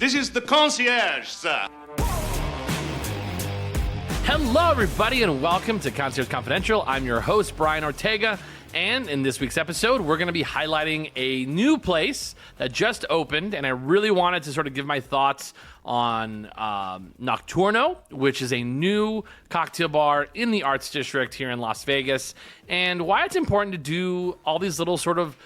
This is the Concierge, sir. Hello, everybody, and welcome to Concierge Confidential. I'm your host, Brian Ortega, and in this week's episode, we're going to be highlighting a new place that just opened, and I really wanted to sort of give my thoughts on Nocturno, which is a new cocktail bar in the Arts District here in Las Vegas, and why it's important to do all these little sort of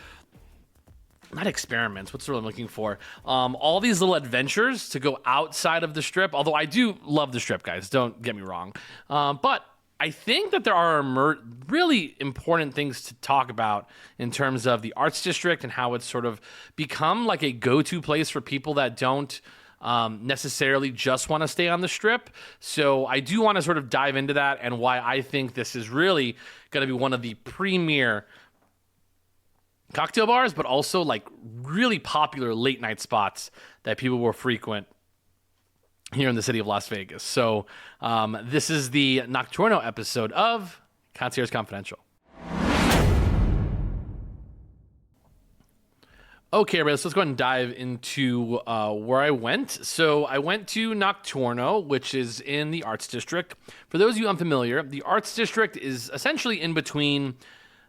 not experiments, what's the word I'm looking for? All these little adventures to go outside of the Strip, although I do love the Strip, guys, don't get me wrong. But I think that there are really important things to talk about in terms of the Arts District and how it's sort of become like a go-to place for people that don't necessarily just want to stay on the Strip. So I do want to sort of dive into that and why I think this is really going to be one of the premier cocktail bars, but also like really popular late night spots that people will frequent here in the city of Las Vegas. So this is the Nocturno episode of Concierge Confidential. Okay, everybody, so let's go ahead and dive into where I went. So I went to Nocturno, which is in the Arts District. For those of you unfamiliar, the Arts District is essentially in between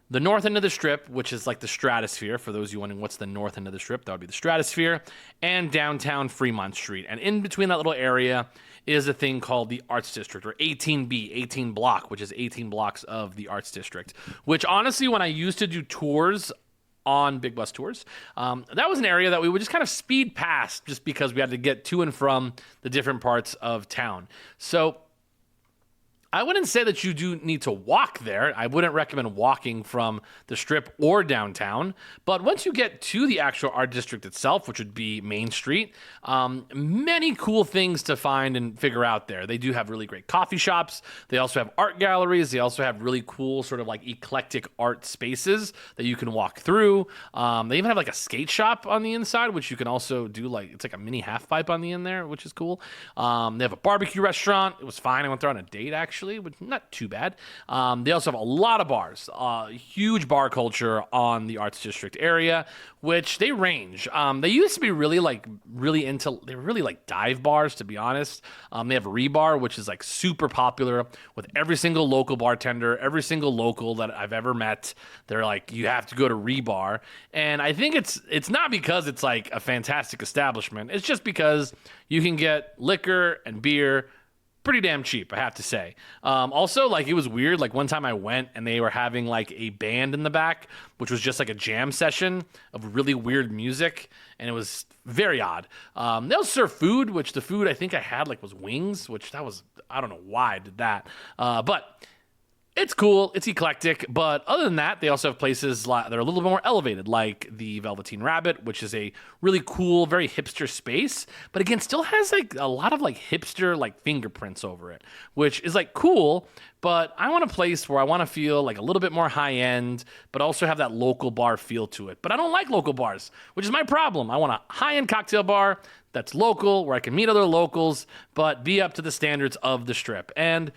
the north end of the Strip, which is like the Stratosphere. For those of you wondering what's the north end of the Strip, that would be the Stratosphere, and downtown Fremont Street. And in between that little area is a thing called the Arts District, or 18B, 18 block, which is 18 blocks of the Arts District, which honestly, when I used to do tours on Big Bus Tours, that was an area that we would just kind of speed past just because we had to get to and from the different parts of town. So I wouldn't say that you do need to walk there. I wouldn't recommend walking from the Strip or downtown. But once you get to the actual art district itself, which would be Main Street, many cool things to find and figure out there. They do have really great coffee shops. They also have art galleries. They also have really cool sort of like eclectic art spaces that you can walk through. They even have like a skate shop on the inside, which you can also do like, it's like a mini half pipe on the end there, which is cool. They have a barbecue restaurant. It was fine. I went there on a date actually, but not too bad. They also have a lot of bars, huge bar culture on the Arts District area, which they range. They used to be really like dive bars, to be honest. They have Rebar, which is like super popular with every single local bartender, every single local that I've ever met. They're like, you have to go to Rebar. And I think it's not because it's like a fantastic establishment. It's just because you can get liquor and beer pretty damn cheap, I have to say. Also, like, it was weird. Like, one time I went and they were having like a band in the back, which was just like a jam session of really weird music, and it was very odd. They'll serve food, which the food I think I had like was wings, which that was, I don't know why I did that. But it's cool, it's eclectic, but other than that, they also have places that are a little bit more elevated, like the Velveteen Rabbit, which is a really cool, very hipster space, but again, still has like a lot of like hipster like fingerprints over it, which is like cool, but I want a place where I want to feel like a little bit more high-end, but also have that local bar feel to it. But I don't like local bars, which is my problem. I want a high-end cocktail bar that's local, where I can meet other locals, but be up to the standards of the Strip. And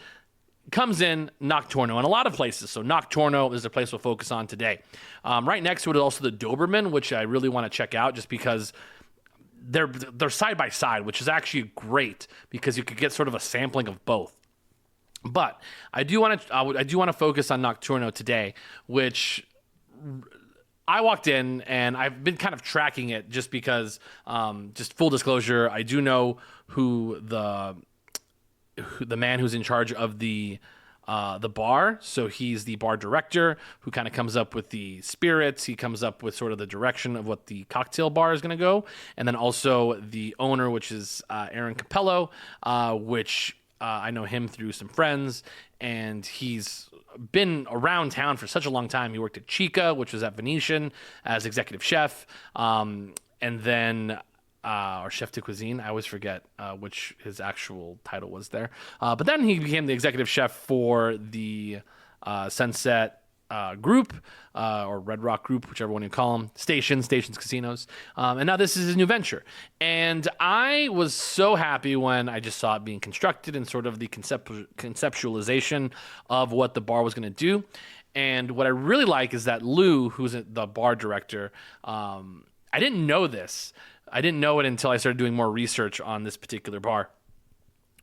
comes in Nocturno in a lot of places. So Nocturno is the place we'll focus on today. Right next to it is also the Doberman, which I really want to check out just because they're side by side, which is actually great because you could get sort of a sampling of both. But I do want to focus on Nocturno today, which I walked in and I've been kind of tracking it just because, just full disclosure, I do know who the man who's in charge of the bar. So he's the bar director who kind of comes up with the spirits. He comes up with sort of the direction of what the cocktail bar is going to go. And then also the owner, which is Aaron Capello, which I know him through some friends. And he's been around town for such a long time. He worked at Chica, which was at Venetian, as executive chef. And then or chef de cuisine. I always forget which his actual title was there. But then he became the executive chef for the Sunset Group or Red Rock Group, whichever one you call them, Stations Casinos. And now this is his new venture. And I was so happy when I just saw it being constructed and sort of the conceptualization of what the bar was going to do. And what I really like is that Lou, who's the bar director, I didn't know this, I didn't know it until I started doing more research on this particular bar,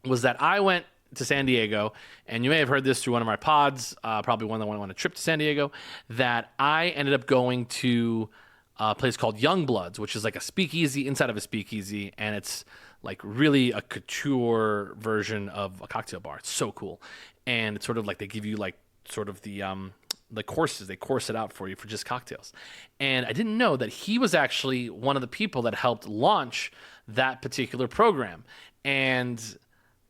was that I went to San Diego, and you may have heard this through one of my pods, probably one that went on a trip to San Diego, that I ended up going to a place called Youngbloods, which is like a speakeasy inside of a speakeasy, and it's like really a couture version of a cocktail bar. It's so cool. And it's sort of like they give you like sort of the courses. They course it out for you for just cocktails. And I didn't know that he was actually one of the people that helped launch that particular program. And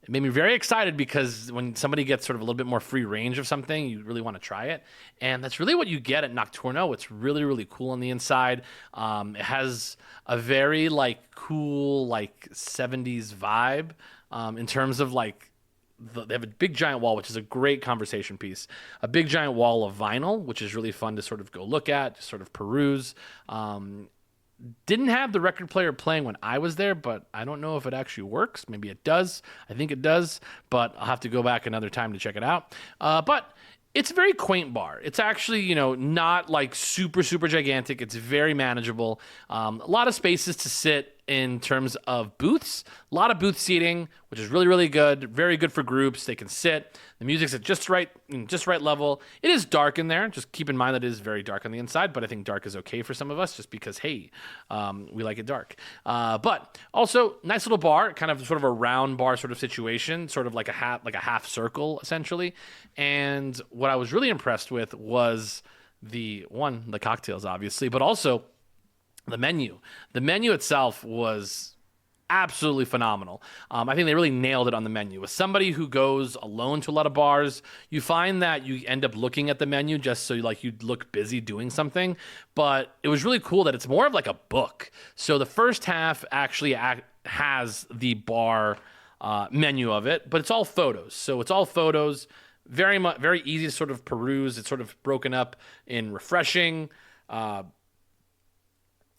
it made me very excited because when somebody gets sort of a little bit more free range of something, you really want to try it. And that's really what you get at Nocturno. It's really, really cool on the inside. It has a very like cool like 70s vibe in terms of like they have a big giant wall, which is a great conversation piece. A big giant wall of vinyl, which is really fun to sort of go look at, just sort of peruse. Didn't have the record player playing when I was there, but I don't know if it actually works. Maybe it does. I think it does, but I'll have to go back another time to check it out. But it's a very quaint bar. It's actually, not like super, super gigantic. It's very manageable. A lot of spaces to sit in terms of booths. A lot of booth seating, which is really, really good. Very good for groups. They can sit. The music's at just right level. It is dark in there. Just keep in mind that it is very dark on the inside, but I think dark is okay for some of us just because, hey, we like it dark. But also, nice little bar, kind of sort of a round bar sort of situation, sort of like a half circle, essentially. And what I was really impressed with was the cocktails, obviously, but also the menu. The menu itself was absolutely phenomenal. I think they really nailed it on the menu. As somebody who goes alone to a lot of bars, you find that you end up looking at the menu just so you look busy doing something. But it was really cool that it's more of like a book. So the first half actually has the bar menu of it, but it's all photos. So it's all photos, very easy to sort of peruse. It's sort of broken up in refreshing.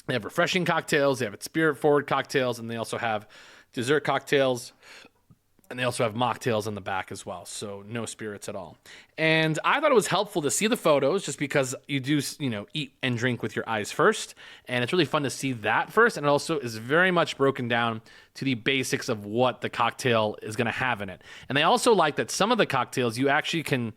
They have refreshing cocktails, they have spirit-forward cocktails, and they also have dessert cocktails, and they also have mocktails in the back as well, so no spirits at all. And I thought it was helpful to see the photos just because you do, eat and drink with your eyes first, and it's really fun to see that first, and it also is very much broken down to the basics of what the cocktail is going to have in it. And I also like that some of the cocktails you actually can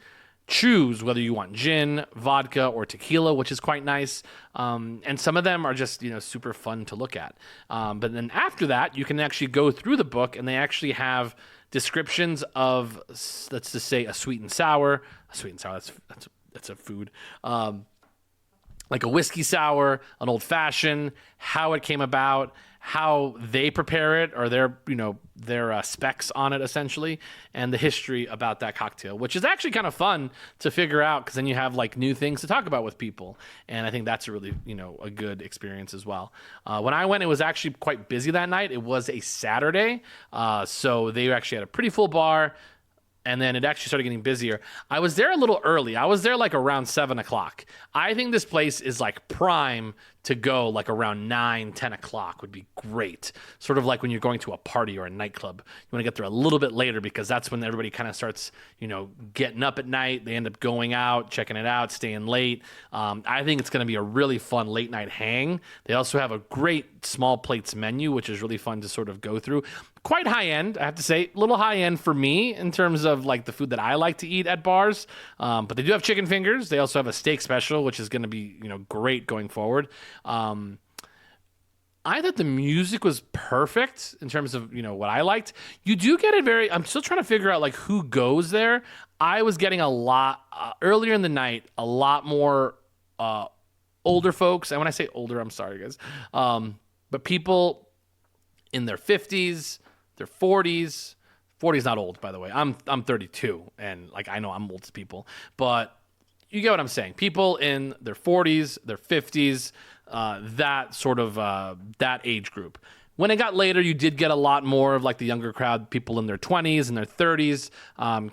choose whether you want gin, vodka, or tequila, which is quite nice. And some of them are just, super fun to look at. But then after that, you can actually go through the book, and they actually have descriptions of, let's just say, a sweet and sour. A sweet and sour, that's a food. Like a whiskey sour, an old fashioned, how it came about, how they prepare it, or their specs on it essentially, and the history about that cocktail, which is actually kind of fun to figure out because then you have like new things to talk about with people, and I think that's a really a good experience as well. When I went, it was actually quite busy that night. It was a Saturday, so they actually had a pretty full bar. And then it actually started getting busier. I was there a little early. I was there like around 7 o'clock. I think this place is like prime to go like around 9, 10 o'clock would be great. Sort of like when you're going to a party or a nightclub. You want to get there a little bit later because that's when everybody kind of starts, getting up at night. They end up going out, checking it out, staying late. I think it's going to be a really fun late night hang. They also have a great small plates menu, which is really fun to sort of go through. Quite high end, I have to say. A little high end for me in terms of like the food that I like to eat at bars. But they do have chicken fingers. They also have a steak special, which is going to be, great going forward. I thought the music was perfect in terms of, what I liked. You do get I'm still trying to figure out like who goes there. I was getting a lot, earlier in the night, a lot more older folks. And when I say older, I'm sorry, guys. But people in their 50s, their 40s. 40 is not old, by the way. I'm 32, and like I know I'm old to people, but you get what I'm saying. People in their 40s, their 50s, that sort of that age group. When it got later, you did get a lot more of like the younger crowd, people in their 20s and their 30s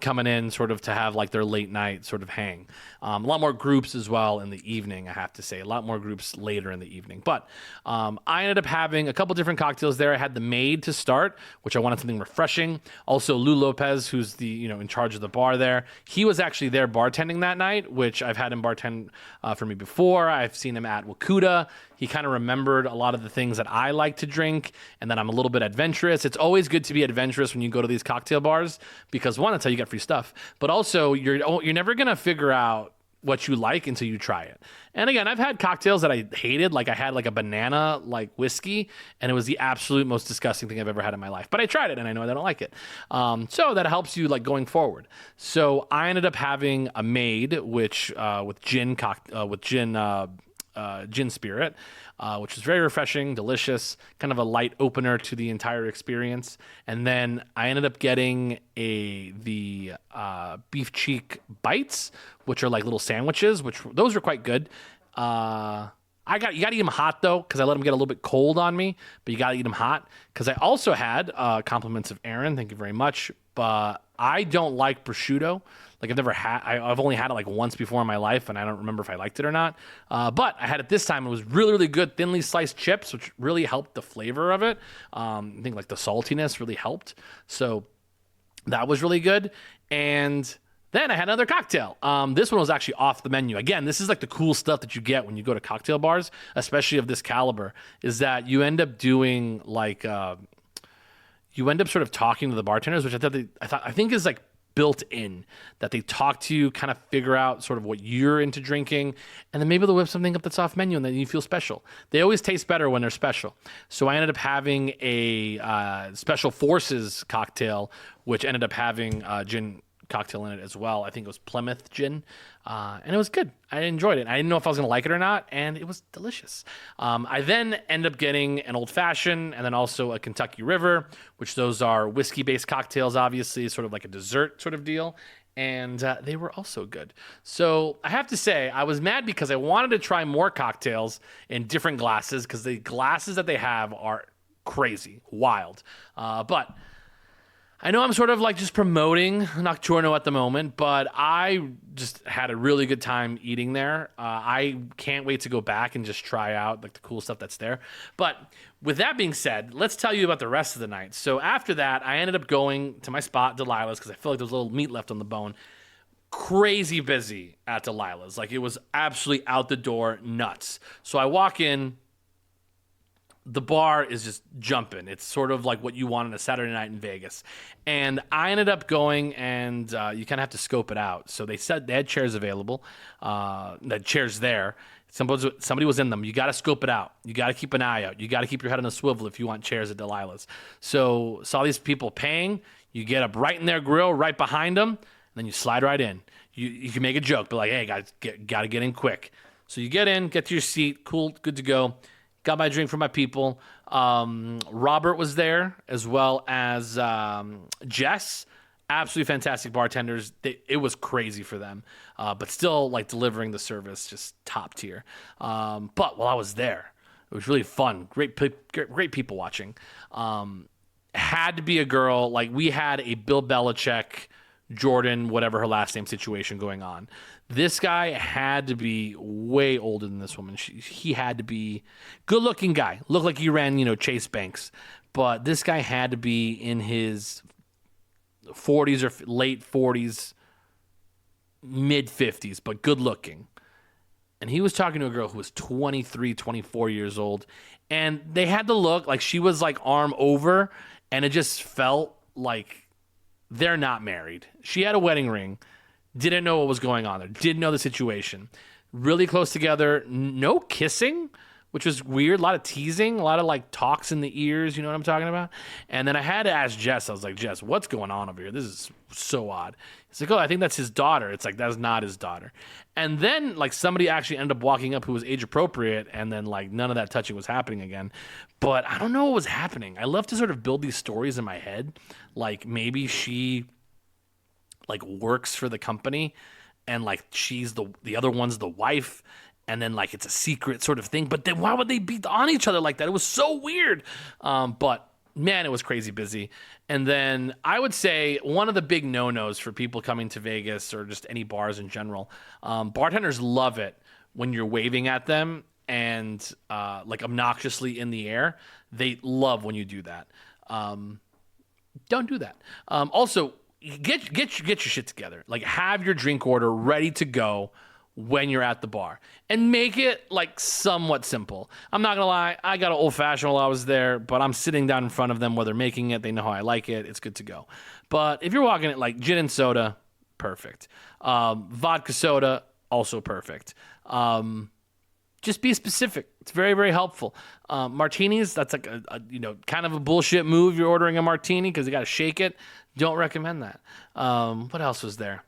coming in sort of to have like their late night sort of hang. A lot more groups as well in the evening, I have to say. A lot more groups later in the evening. But I ended up having a couple different cocktails there. I had the Maid to start, which I wanted something refreshing. Also, Lou Lopez, who's the in charge of the bar there. He was actually there bartending that night, which I've had him bartend for me before. I've seen him at Wakuta. He kind of remembered a lot of the things that I like to drink, and that I'm a little bit adventurous. It's always good to be adventurous when you go to these cocktail bars because, one, that's how you get free stuff, but also you're never gonna figure out what you like until you try it. And again, I've had cocktails that I hated, like I had like a banana like whiskey, and it was the absolute most disgusting thing I've ever had in my life. But I tried it, and I know I don't like it. So that helps you like going forward. So I ended up having a maid, which with gin spirit, which was very refreshing, delicious, kind of a light opener to the entire experience. And then I ended up getting the beef cheek bites, which are like little sandwiches, which those are quite good. You got to eat them hot though, because I let them get a little bit cold on me. But you got to eat them hot, because I also had compliments of Aaron. Thank you very much. But I don't like prosciutto. Like I've only had it like once before in my life, and I don't remember if I liked it or not. But I had it this time. It was really, really good, thinly sliced chips, which really helped the flavor of it. I think like the saltiness really helped. So that was really good. And then I had another cocktail. This one was actually off the menu. Again, this is like the cool stuff that you get when you go to cocktail bars, especially of this caliber, is that you end up doing like, you end up sort of talking to the bartenders, which I think is like built in, that they talk to you, kind of figure out sort of what you're into drinking, and then maybe they'll whip something up that's off menu, and then you feel special. They always taste better when they're special. So I ended up having a Special Forces cocktail, which ended up having gin cocktail in it as well. I think it was Plymouth gin, and it was good. I enjoyed it. I didn't know if I was going to like it or not, and it was delicious. I then ended up getting an old fashioned and then also a Kentucky River, which those are whiskey-based cocktails, obviously, sort of like a dessert sort of deal, and they were also good. So I have to say, I was mad because I wanted to try more cocktails in different glasses, because the glasses that they have are crazy, wild. But I know I'm sort of like just promoting Nocturno at the moment, but I just had a really good time eating there. I can't wait to go back and just try out like the cool stuff that's there. But with that being said, let's tell you about the rest of the night. So after that, I ended up going to my spot, Delilah's, because I feel like there's a little meat left on the bone. Crazy busy at Delilah's. Like it was absolutely out the door nuts. So I walk in. The bar is just jumping. It's sort of like what you want on a Saturday night in Vegas. And I ended up going, and you kind of have to scope it out. So they said they had chairs available, the chairs there. Somebody was in them. You got to scope it out. You got to keep an eye out. You got to keep your head on a swivel if you want chairs at Delilah's. So saw these people paying. You get up right in their grill, right behind them, and then you slide right in. You can make a joke, but like, hey, guys, got to get in quick. So you get in, get to your seat. Cool, good to go. Got my drink for my people. Robert was there, as well as Jess. Absolutely fantastic bartenders. It was crazy for them, but still like delivering the service just top tier. But while I was there, it was really fun. Great people watching. Had to be a girl. Like we had a Bill Belichick, Jordan, whatever her last name situation going on. This guy had to be way older than this woman. He had to be good-looking guy. Looked like he ran, Chase Banks. But this guy had to be in his 40s or late 40s, mid 50s, but good-looking. And he was talking to a girl who was 23, 24 years old. And they had to look like she was like arm over, and it just felt like they're not married. She had a wedding ring. Didn't know what was going on there. Didn't know the situation. Really close together. No kissing, which was weird. A lot of teasing. A lot of like talks in the ears. You know what I'm talking about? And then I had to ask Jess. I was like, Jess, what's going on over here? This is so odd. He's like, oh, I think that's his daughter. It's like, that's not his daughter. And then like somebody actually ended up walking up who was age appropriate. And then like none of that touching was happening again. But I don't know what was happening. I love to sort of build these stories in my head. Like maybe she like works for the company, and like she's the other one's the wife, and then like it's a secret sort of thing. But then why would they be on each other like that? It was so weird. But man, it was crazy busy. And then I would say one of the big no-nos for people coming to Vegas or just any bars in general, bartenders love it when you're waving at them and like obnoxiously in the air. They love when you do that. Don't do that. Also, get your shit together. Like have your drink order ready to go when you're at the bar, and make it like somewhat simple. I'm not gonna lie, I got an old fashioned while I was there, but I'm sitting down in front of them while they're making it. They know how I like it. It's good to go. But if you're walking it like gin and soda, perfect. Vodka soda, also perfect. Just be specific. It's very, very helpful. Martinis, that's like a kind of a bullshit move. You're ordering a martini because you got to shake it. Don't recommend that. What else was there?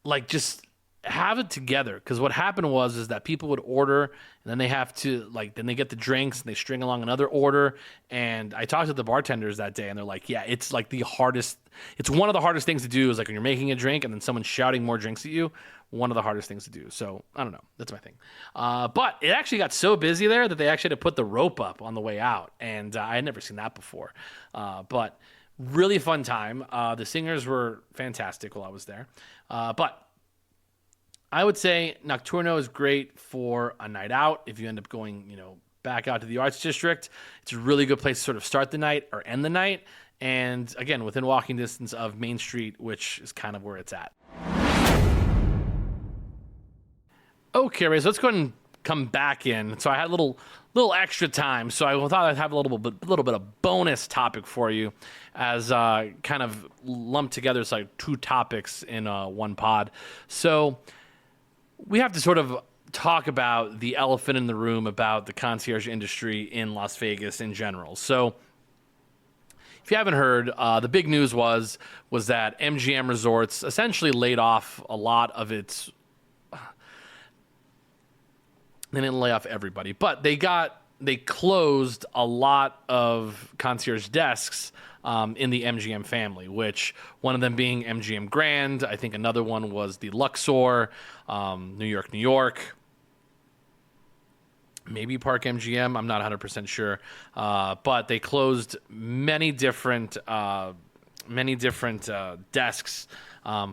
Like, just have it together, because what happened is that people would order, and then they have to then they get the drinks and they string along another order. And I talked to the bartenders that day, and they're like, yeah, it's like the hardest. It's one of the hardest things to do is like when you're making a drink and then someone's shouting more drinks at you. One of the hardest things to do. So I don't know. That's my thing. But it actually got so busy there that they actually had to put the rope up on the way out, and I had never seen that before. But really fun time. The singers were fantastic while I was there. But I would say Nocturno is great for a night out. If you end up going, back out to the Arts District, it's a really good place to sort of start the night or end the night. And again, within walking distance of Main Street, which is kind of where it's at. Okay, Ray, so let's go ahead and come back in. So I had a little extra time, so I thought I'd have a little bit of bonus topic for you, as kind of lumped together. It's like two topics in one pod. So we have to sort of talk about the elephant in the room about the concierge industry in Las Vegas in general. So if you haven't heard, the big news was that MGM Resorts essentially laid off a lot of its. They didn't lay off everybody, but they closed a lot of concierge desks in the MGM family, which one of them being MGM Grand. I think another one was the Luxor, New York. Maybe Park MGM. I'm not 100% sure. But they closed many different desks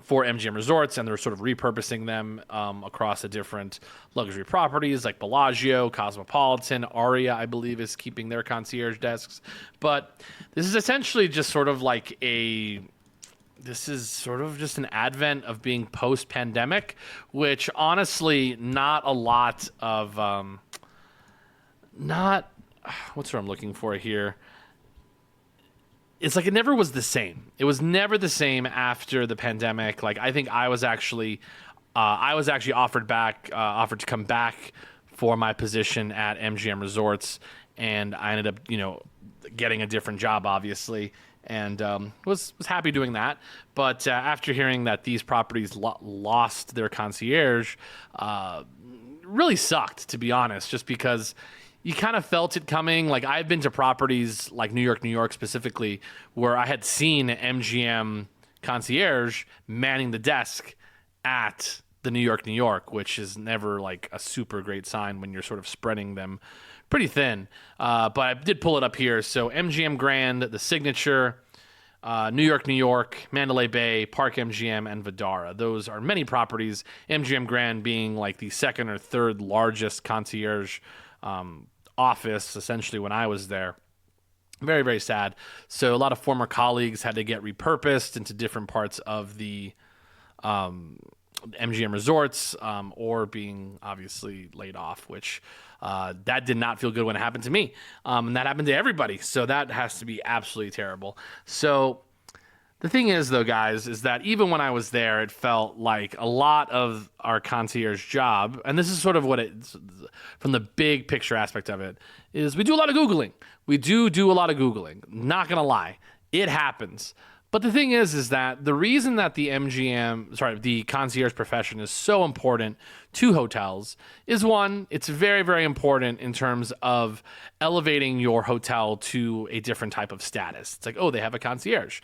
for MGM Resorts, and they're sort of repurposing them across the different luxury properties like Bellagio, Cosmopolitan, Aria, I believe, is keeping their concierge desks. But this is essentially just sort of like just an advent of being post-pandemic, which honestly, not a lot of, what's what I'm looking for here? It's like it never was the same. It was never the same after the pandemic. Like, I think I was actually offered to come back for my position at MGM Resorts, and I ended up, getting a different job, obviously, and was happy doing that. But after hearing that these properties lost their concierge, really sucked, to be honest, just because you kind of felt it coming. Like, I've been to properties like New York specifically, where I had seen MGM concierge manning the desk at the New York, which is never like a super great sign when you're sort of spreading them pretty thin. But I did pull it up here. So MGM Grand, the Signature, New York, Mandalay Bay, Park MGM, and Vdara. Those are many properties. MGM Grand being like the second or third largest concierge office, essentially, when I was there. Very, very sad. So a lot of former colleagues had to get repurposed into different parts of the MGM Resorts, or being obviously laid off, which that did not feel good when it happened to me. And that happened to everybody. So that has to be absolutely terrible. So the thing is, though, guys, is that even when I was there, it felt like a lot of our concierge job, and this is sort of what it's, from the big picture aspect of it, is we do a lot of Googling. We do a lot of Googling. Not going to lie. It happens. But the thing is that the reason that the concierge profession is so important to hotels is, one, it's very, very important in terms of elevating your hotel to a different type of status. It's like, oh, they have a concierge,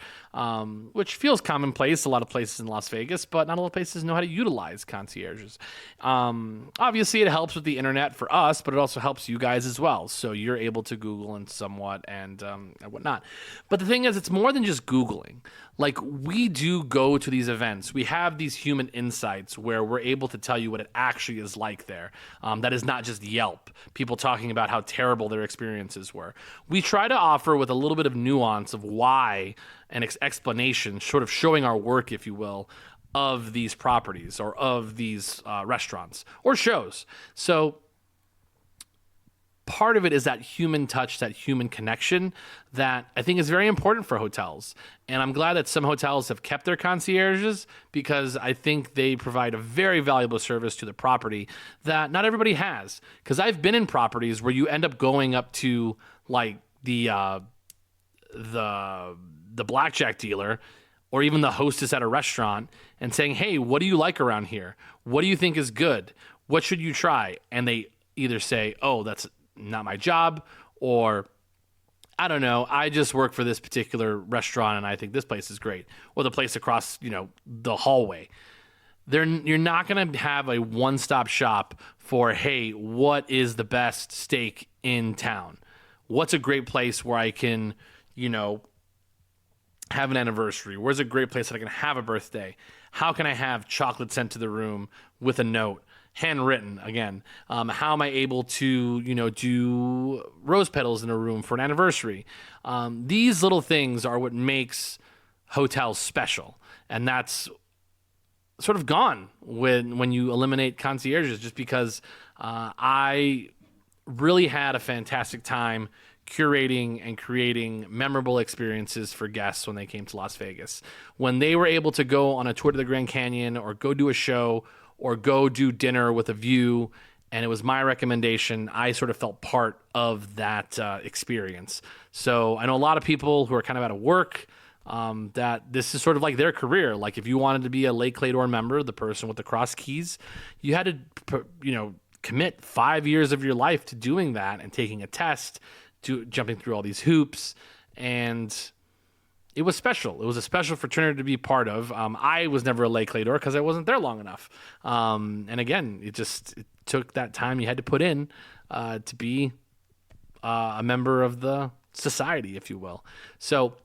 which feels commonplace a lot of places in Las Vegas, but not a lot of places know how to utilize concierges. Obviously, it helps with the internet for us, but it also helps you guys as well. So you're able to Google and somewhat and whatnot. But the thing is, it's more than just Googling. Like, we do go to these events. We have these human insights where we're able to tell you what it actually is like there. That is not just Yelp, people talking about how terrible their experiences were. We try to offer with a little bit of nuance of why and explanation, sort of showing our work, if you will, of these properties or of these restaurants or shows. So part of it is that human touch, that human connection that I think is very important for hotels. And I'm glad that some hotels have kept their concierges because I think they provide a very valuable service to the property that not everybody has. Because I've been in properties where you end up going up to like the blackjack dealer or even the hostess at a restaurant and saying, hey, what do you like around here? What do you think is good? What should you try? And they either say, oh, that's not my job, or I don't know, I just work for this particular restaurant and I think this place is great, or the place across, the hallway. You're not going to have a one-stop shop for, hey, what is the best steak in town? What's a great place where I can, have an anniversary? Where's a great place that I can have a birthday? How can I have chocolate sent to the room with a note? Handwritten again. How am I able to, do rose petals in a room for an anniversary? These little things are what makes hotels special, and that's sort of gone when you eliminate concierges. Just because I really had a fantastic time curating and creating memorable experiences for guests when they came to Las Vegas. When they were able to go on a tour to the Grand Canyon or go do a show or go do dinner with a view, and it was my recommendation, I sort of felt part of that experience. So I know a lot of people who are kind of out of work, that this is sort of like their career. Like if you wanted to be a Lake Claytor member, the person with the cross keys, you had to, commit 5 years of your life to doing that and taking a test, jumping through all these hoops, and it was special. It was a special fraternity to be part of. I was never a Lake Claytor because I wasn't there long enough. And again, it took that time you had to put in to be a member of the society, if you will. So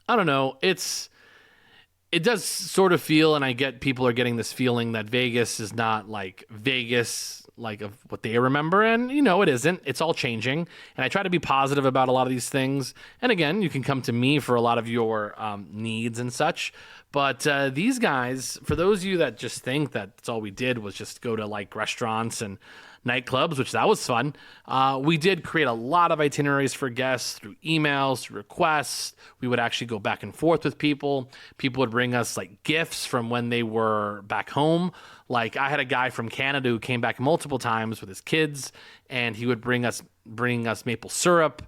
I don't know. It does sort of feel, and I get people are getting this feeling that Vegas is not like Vegas, like of what they remember. And, it isn't. It's all changing. And I try to be positive about a lot of these things. And again, you can come to me for a lot of your needs and such. But these guys, for those of you that just think that that's all we did was just go to like restaurants and nightclubs, which that was fun. We did create a lot of itineraries for guests through emails, through requests. We would actually go back and forth with people. People would bring us like gifts from when they were back home. Like I had a guy from Canada who came back multiple times with his kids, and he would bring us maple syrup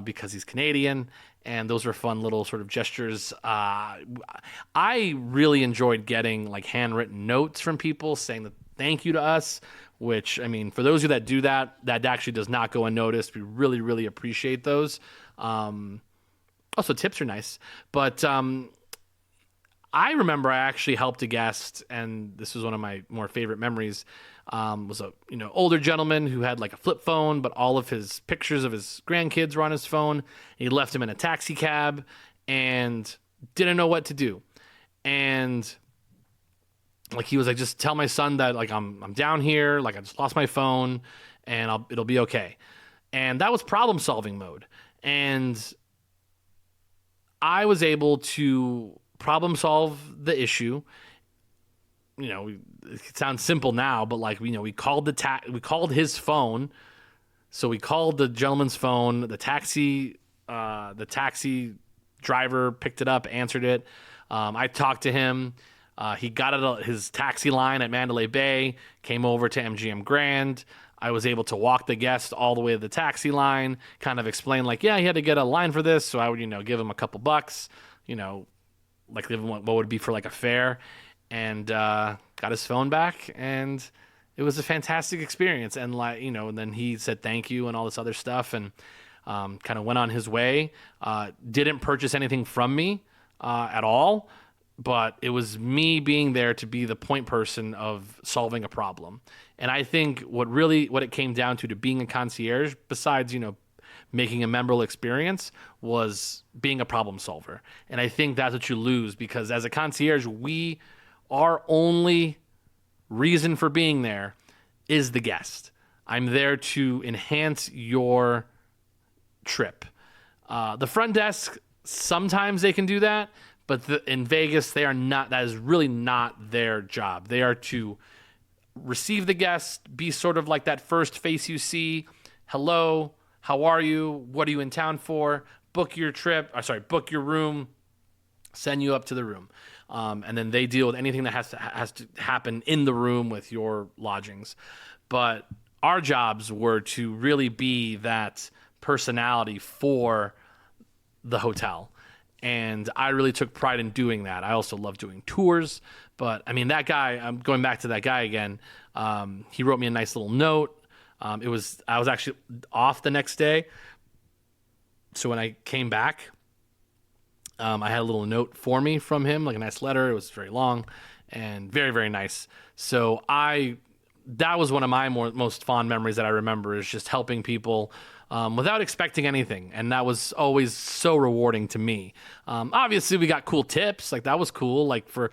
because he's Canadian. And those were fun little sort of gestures. I really enjoyed getting like handwritten notes from people saying that thank you to us, which, I mean, for those of you that do that actually does not go unnoticed. We really, really appreciate those. Also, tips are nice. But I remember I actually helped a guest, and this was one of my more favorite memories, was a older gentleman who had like a flip phone, but all of his pictures of his grandkids were on his phone. And he left him in a taxi cab and didn't know what to do. And like he was like, just tell my son that like I'm down here, like I just lost my phone, and it'll be okay. And that was problem solving mode. And I was able to problem solve the issue. It sounds simple now, but like we called his phone. So we called the gentleman's phone. The taxi driver picked it up, answered it. I talked to him. He got at his taxi line at Mandalay Bay, came over to MGM Grand. I was able to walk the guest all the way to the taxi line, kind of explain like, yeah, he had to get a line for this. So I would, give him a couple bucks, like give him what would be for like a fare, and got his phone back. And it was a fantastic experience. And like, and then he said thank you and all this other stuff, and kind of went on his way. Didn't purchase anything from me at all. But it was me being there to be the point person of solving a problem. And I think what it came down to being a concierge, besides, making a memorable experience, was being a problem solver. And I think that's what you lose, because as a concierge, our only reason for being there is the guest. I'm there to enhance your trip. The front desk, sometimes they can do that. But in Vegas, they are not. That is really not their job. They are to receive the guest, be sort of like that first face you see. Hello, how are you? What are you in town for? Book your trip. Book your room. Send you up to the room, and then they deal with anything that has to happen in the room with your lodgings. But our jobs were to really be that personality for the hotel. And I really took pride in doing that. I also love doing tours. But, I mean, that guy, I'm going back to that guy again. He wrote me a nice little note. I was actually off the next day. So when I came back, I had a little note for me from him, like a nice letter. It was very long and very, very nice. So that was one of my most fond memories that I remember, is just helping people without expecting anything. And that was always so rewarding to me. Obviously, we got cool tips. Like, that was cool. Like, for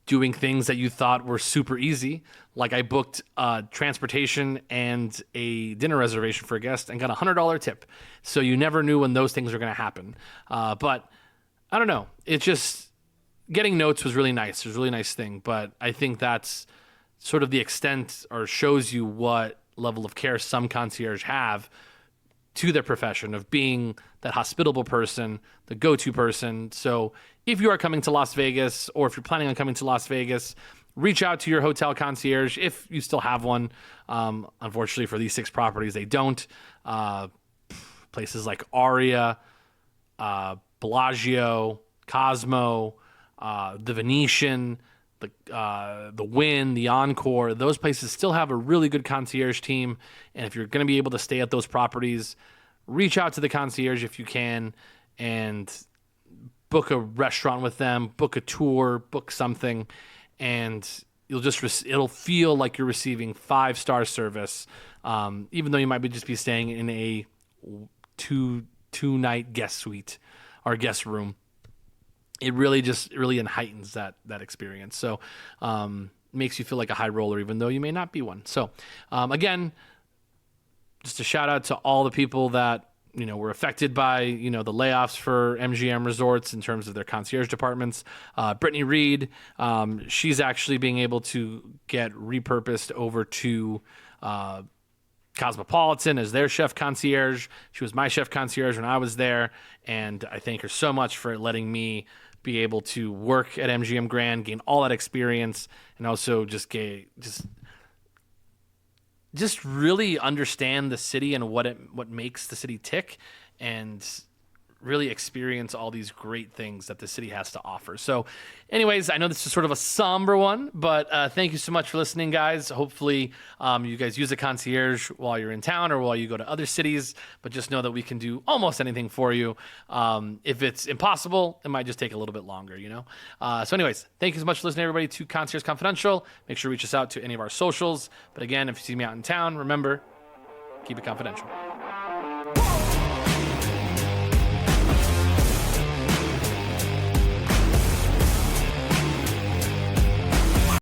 doing things that you thought were super easy. Like, I booked transportation and a dinner reservation for a guest and got a $100 tip. So you never knew when those things were going to happen. But I don't know. It just, getting notes was really nice. It was a really nice thing. But I think that's sort of the extent, or shows you what level of care some concierge have to their profession, of being that hospitable person, the go-to person. So if you are coming to Las Vegas, or if you're planning on coming to Las Vegas, reach out to your hotel concierge if you still have one. Unfortunately, for these 6 properties, they don't. Places like Aria, Bellagio, Cosmo, the Venetian, the Wynn, the Encore, those places still have a really good concierge team. And if you're going to be able to stay at those properties, reach out to the concierge if you can, and book a restaurant with them, book a tour, book something, and you'll just it'll feel like you're receiving 5-star service, even though you might just be staying in a two-night guest suite or guest room. It really heightens that experience. So makes you feel like a high roller, even though you may not be one. So again, just a shout out to all the people that were affected by the layoffs for MGM Resorts in terms of their concierge departments. Brittany Reed, she's actually being able to get repurposed over to Cosmopolitan as their chef concierge. She was my chef concierge when I was there, and I thank her so much for letting me be able to work at MGM Grand, gain all that experience, and also just really understand the city and what makes the city tick, and really experience all these great things that the city has to offer. So anyways, I know this is sort of a somber one, but thank you so much for listening, guys. Hopefully you guys use a concierge while you're in town or while you go to other cities, but just know that we can do almost anything for you. If it's impossible, it might just take a little bit longer, So anyways, thank you so much for listening, everybody, to Concierge Confidential. Make sure to reach us out to any of our socials. But again, if you see me out in town, remember, keep it confidential.